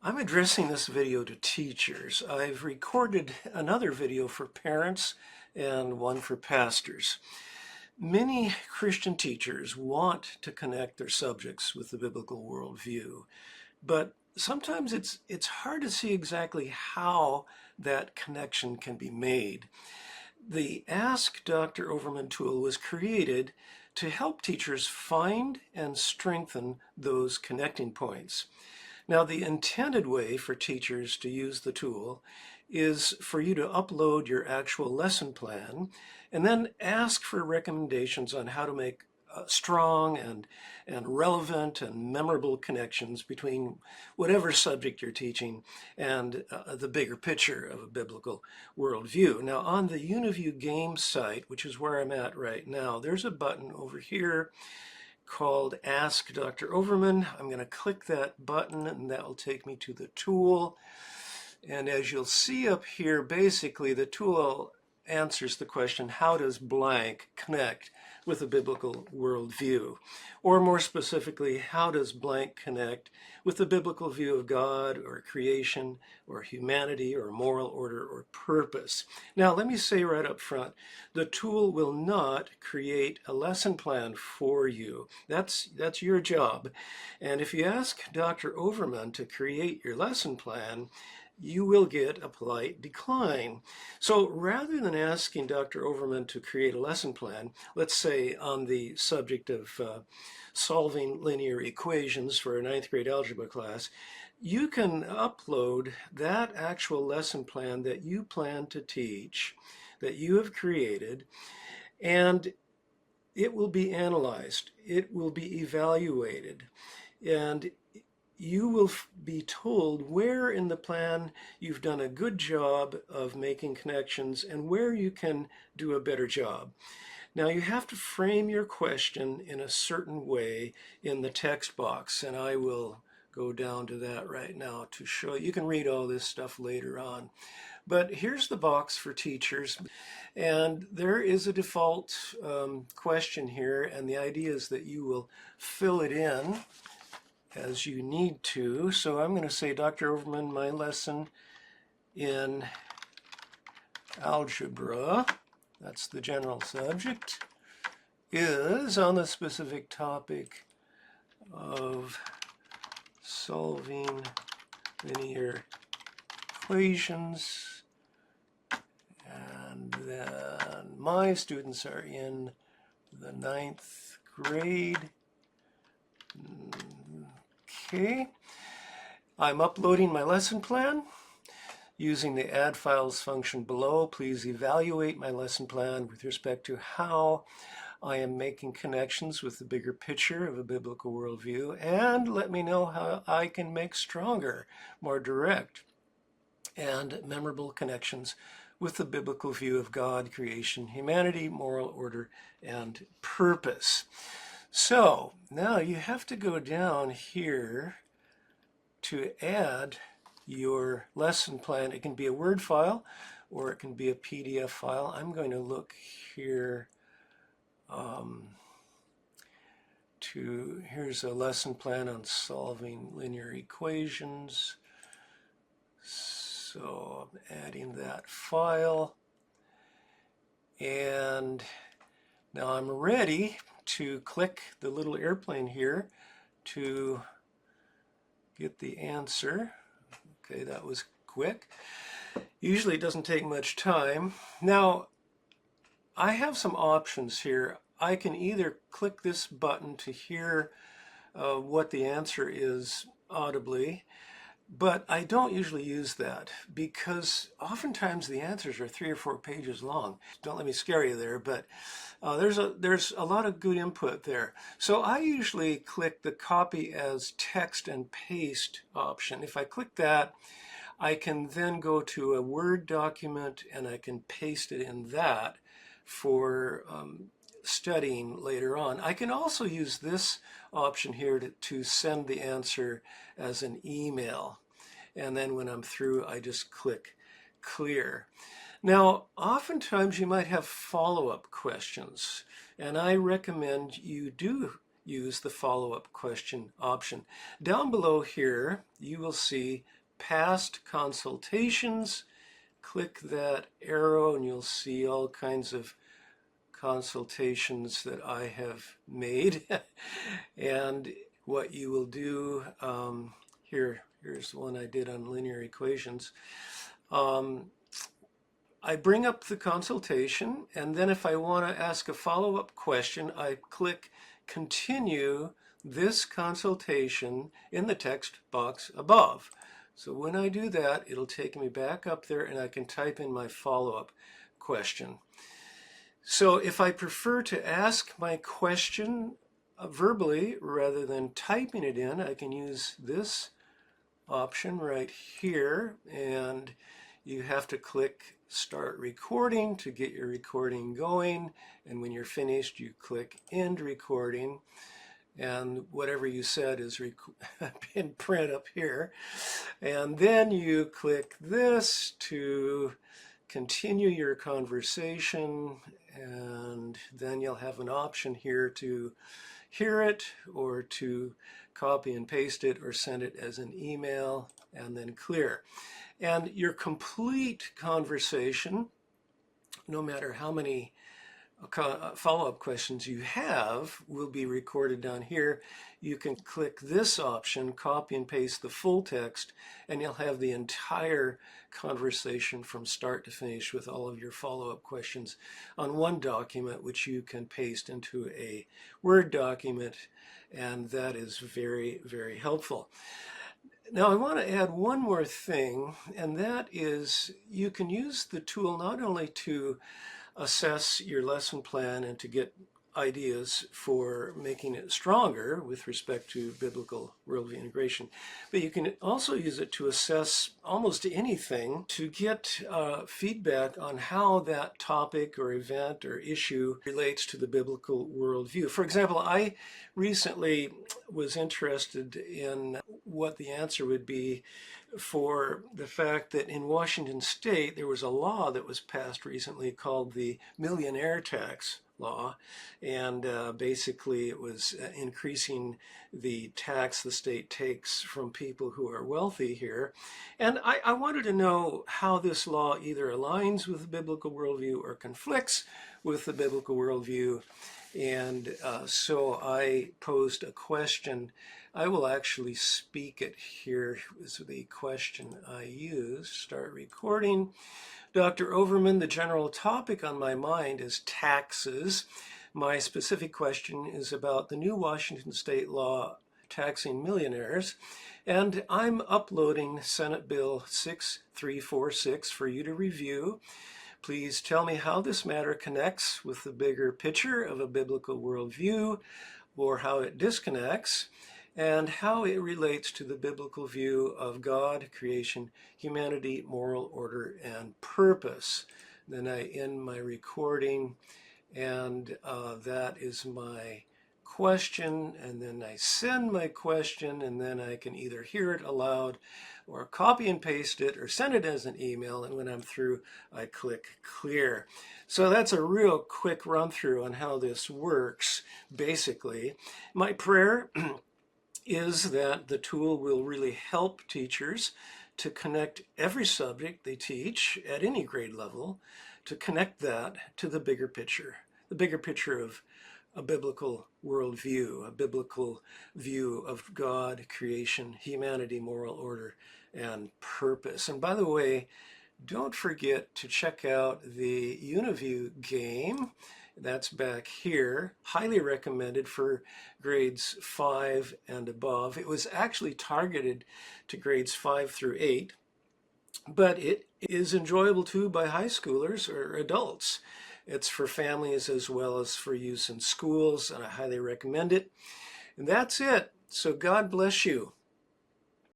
I'm addressing this video to teachers. I've recorded another video for parents and one for pastors. Many Christian teachers want to connect their subjects with the biblical worldview, but sometimes it's hard to see exactly how that connection can be made. The Ask Dr. Overman tool was created to help teachers find and strengthen those connecting points. Now, the intended way for teachers to use the tool is for you to upload your actual lesson plan and then ask for recommendations on how to make strong and relevant and memorable connections between whatever subject you're teaching and the bigger picture of a biblical worldview. Now, on the UniView Games site, which is where I'm at right now, there's a button over here called Ask Dr. Overman. I'm going to click that button and that will take me to the tool. And as you'll see up here, basically the tool answers the question, how does blank connect with a biblical worldview? Or more specifically, how does blank connect with the biblical view of God or creation or humanity or moral order or purpose? Now, let me say right up front, the tool will not create a lesson plan for you. That's your job. And if you ask Dr. Overman to create your lesson plan, you will get a polite decline. So rather than asking Dr. Overman to create a lesson plan, let's say on the subject of solving linear equations for a ninth grade algebra class, you can upload that actual lesson plan that you plan to teach, that you have created, and it will be analyzed, it will be evaluated, and you will be told where in the plan you've done a good job of making connections and where you can do a better job. Now, you have to frame your question in a certain way in the text box, and I will go down to that right now to show you. You can read all this stuff later on. But here's the box for teachers, and there is a default question here, and the idea is that you will fill it in as you need to. So I'm going to say, Dr. Overman, my lesson in algebra, that's the general subject, is on the specific topic of solving linear equations. And then my students are in the ninth grade. Okay, I'm uploading my lesson plan using the add files function below. Please evaluate my lesson plan with respect to how I am making connections with the bigger picture of a biblical worldview, and let me know how I can make stronger, more direct, and memorable connections with the biblical view of God, creation, humanity, moral order, and purpose. So now you have to go down here to add your lesson plan. It can be a Word file or it can be a PDF file. I'm going to look here here's a lesson plan on solving linear equations. So I'm adding that file. And now I'm ready to click the little airplane here to get the answer. Okay, that was quick. Usually it doesn't take much time. Now, I have some options here. I can either click this button to hear what the answer is audibly, but I don't usually use that because oftentimes the answers are 3 or 4 pages long. Don't let me scare you there, but there's a lot of good input there. So I usually click the copy as text and paste option. If I click that, I can then go to a Word document and I can paste it in that for studying later on. I can also use this option here to send the answer as an email. And then when I'm through, I just click clear. Now, oftentimes you might have follow-up questions, and I recommend you do use the follow-up question option. Down below here, you will see past consultations. Click that arrow and you'll see all kinds of consultations that I have made. And what you will do, here's one I did on linear equations. I bring up the consultation, and then if I want to ask a follow-up question, I click Continue this consultation in the text box above. So when I do that, it'll take me back up there and I can type in my follow-up question. So if I prefer to ask my question verbally rather than typing it in, I can use this option right here, and you have to click Start Recording to get your recording going, and when you're finished you click End Recording, and whatever you said is in print up here, and then you click this to continue your conversation, and then you'll have an option here to hear it or to copy and paste it or send it as an email, and then clear. And your complete conversation, no matter how many follow-up questions you have, will be recorded down here. You can click this option, copy and paste the full text, and you'll have the entire conversation from start to finish with all of your follow-up questions on one document, which you can paste into a Word document, and that is very, very helpful. Now I want to add one more thing, and that is you can use the tool not only to assess your lesson plan and to get ideas for making it stronger with respect to biblical worldview integration, but you can also use it to assess almost anything, to get feedback on how that topic or event or issue relates to the biblical worldview. For example, I recently was interested in what the answer would be for the fact that in Washington State there was a law that was passed recently called the Millionaire Tax Law, and basically it was increasing the tax the state takes from people who are wealthy here. And I wanted to know how this law either aligns with the biblical worldview or conflicts with the biblical worldview. And so I posed a question. I will actually speak it here. This is the question I used. Start recording. Dr. Overman, the general topic on my mind is taxes. My specific question is about the new Washington State law taxing millionaires, and I'm uploading Senate Bill 6346 for you to review. Please tell me how this matter connects with the bigger picture of a biblical worldview, or how it disconnects, and how it relates to the biblical view of God, creation, humanity, moral order, and purpose. Then I end my recording, and that is my question, and then I send my question, and then I can either hear it aloud or copy and paste it or send it as an email, and when I'm through I click clear. So that's a real quick run through on how this works. Basically, my prayer is that the tool will really help teachers to connect every subject they teach at any grade level, to connect that to the bigger picture of a biblical worldview, a biblical view of God, creation, humanity, moral order, and purpose. And by the way, don't forget to check out the Uniview game. That's back here. Highly recommended for grades 5 and above. It was actually targeted to grades 5 through 8, but it is enjoyable too by high schoolers or adults. It's for families as well as for use in schools, and I highly recommend it. And that's it. So God bless you.